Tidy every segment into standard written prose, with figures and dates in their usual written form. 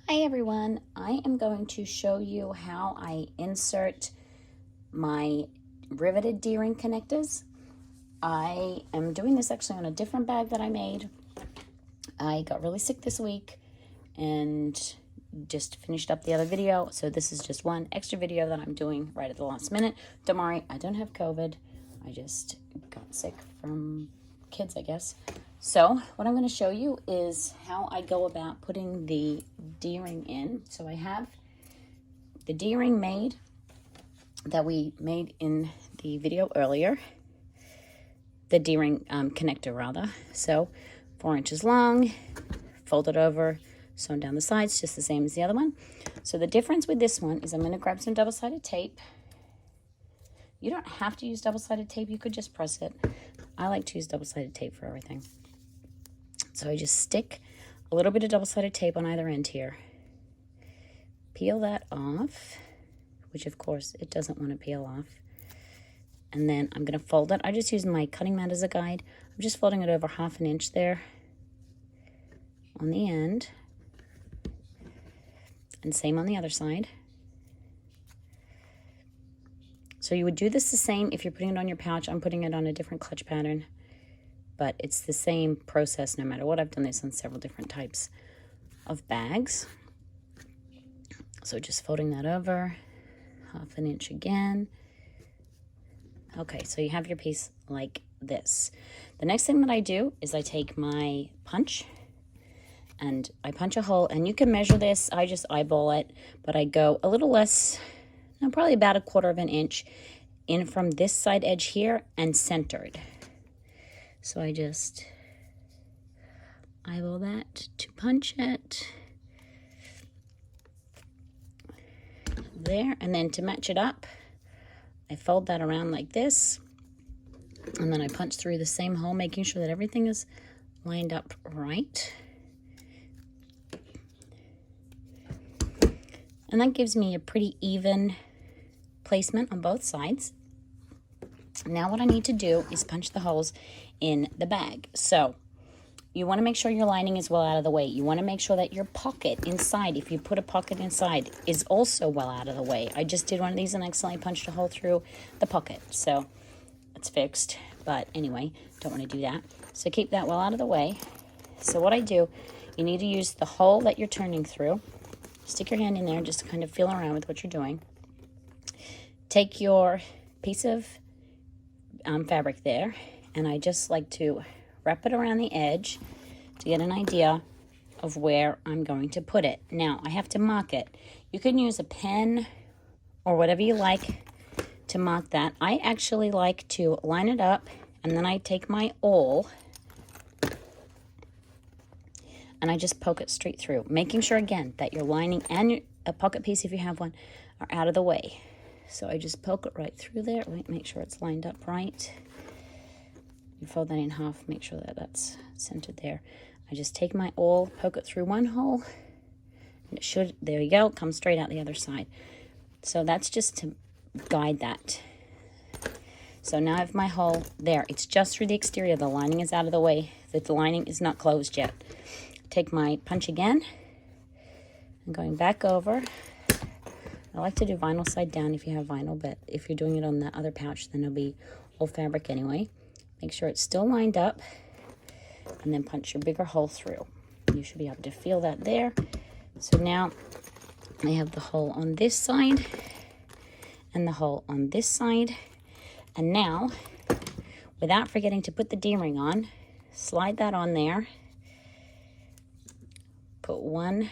Hi everyone, I am going to show you how I insert my riveted D-ring connectors. I am doing this actually on a different bag that I made. I got really sick this week and just finished up the other video, so this is just one extra video that I'm doing right at the last minute. Don't worry, I don't have COVID. I just got sick from kids, I guess. So what I'm going to show you is how I go about putting the D-ring in. So I have the D-ring made that we made in the video earlier. The D-ring connector rather. So 4 inches long, folded over, sewn down the sides, just the same as the other one. So the difference with this one is I'm going to grab some double-sided tape. You don't have to use double-sided tape, you could just press it. I like to use double-sided tape for everything. So I just stick a little bit of double-sided tape on either end here. Peel that off, which of course it doesn't want to peel off. And then I'm going to fold it. I just use my cutting mat as a guide. I'm just folding it over 1/2 inch there on the end. And same on the other side. So you would do this the same if you're putting it on your pouch. I'm putting it on a different clutch pattern. But it's the same process no matter what. I've done this on several different types of bags. So just folding that over, 1/2 inch again. Okay, so you have your piece like this. The next thing that I do is I take my punch and I punch a hole, and you can measure this. I just eyeball it, but I go a little less, no, probably about 1/4 inch in from this side edge here and centered. So I just eyeball that to punch it. There, and then to match it up, I fold that around like this, and then I punch through the same hole, making sure that everything is lined up right. And that gives me a pretty even placement on both sides. Now what I need to do is punch the holes in the bag. So you want to make sure your lining is well out of the way. You want to make sure that your pocket inside, if you put a pocket inside, is also well out of the way. I just did one of these and accidentally punched a hole through the pocket. So it's fixed. But anyway, don't want to do that. So keep that well out of the way. So what I do, you need to use the hole that you're turning through. Stick your hand in there just to kind of feel around with what you're doing. Take your piece of fabric there, and I just like to wrap it around the edge to get an idea of where I'm going to put it. Now, I have to mark it. You can use a pen or whatever you like to mark that. I actually like to line it up, and then I take my awl and I just poke it straight through, making sure again that your lining and a pocket piece, if you have one, are out of the way. So I just poke it right through there. Wait, make sure it's lined up right. You fold that in half, make sure that that's centered there. I just take my awl, poke it through one hole, and it should, there you go, come straight out the other side. So that's just to guide that. So now I have my hole there. It's just through the exterior. The lining is out of the way. The lining is not closed yet. Take my punch again, and going back over. I like to do vinyl side down if you have vinyl, but if you're doing it on the other pouch, then it'll be old fabric anyway. Make sure it's still lined up, and then punch your bigger hole through. You should be able to feel that there. So now I have the hole on this side and the hole on this side. And now, without forgetting to put the D-ring on, slide that on there. Put one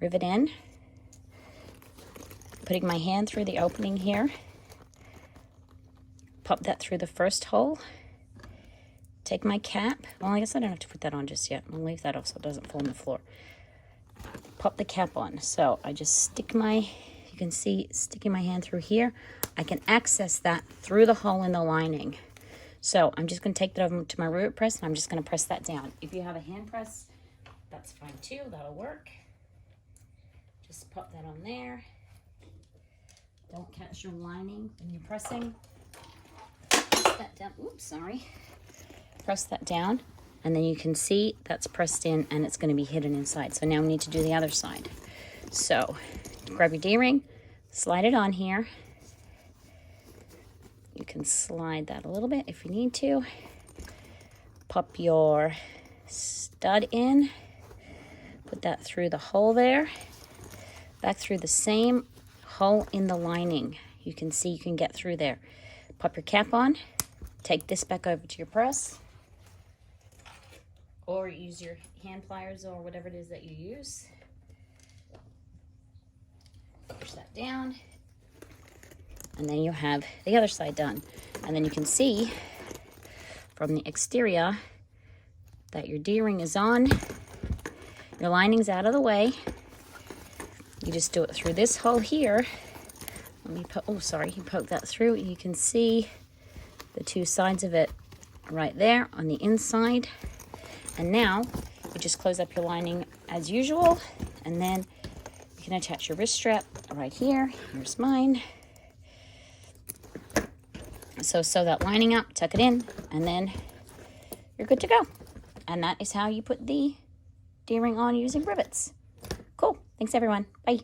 rivet in. Putting my hand through the opening here. Pop that through the first hole. Take my cap. Well, I guess I don't have to put that on just yet. I'll leave that off so it doesn't fall on the floor. Pop the cap on. So I just stick my, you can see sticking my hand through here. I can access that through the hole in the lining. So I'm just going to take that over to my rivet press, and I'm just going to press that down. If you have a hand press, that's fine too. That'll work. Just pop that on there. Don't catch your lining when you're pressing. Press that down. Oops, sorry. Press that down. And then you can see that's pressed in and it's going to be hidden inside. So now we need to do the other side. So grab your D-ring, slide it on here. You can slide that a little bit if you need to. Pop your stud in. Put that through the hole there. Back through the same hole in the lining. You can see you can get through there. Pop your cap on. Take this back over to your press. Or use your hand pliers or whatever it is that you use. Push that down. And then you have the other side done. And then you can see from the exterior that your D-ring is on. Your lining's out of the way. You just do it through this hole here. Let me put, oh sorry, you poke that through. You can see the two sides of it right there on the inside. And now you just close up your lining as usual, and then you can attach your wrist strap right here. Here's mine. So sew that lining up, tuck it in, and then you're good to go. And that is how you put the D-ring on using rivets. Cool. Thanks everyone. Bye.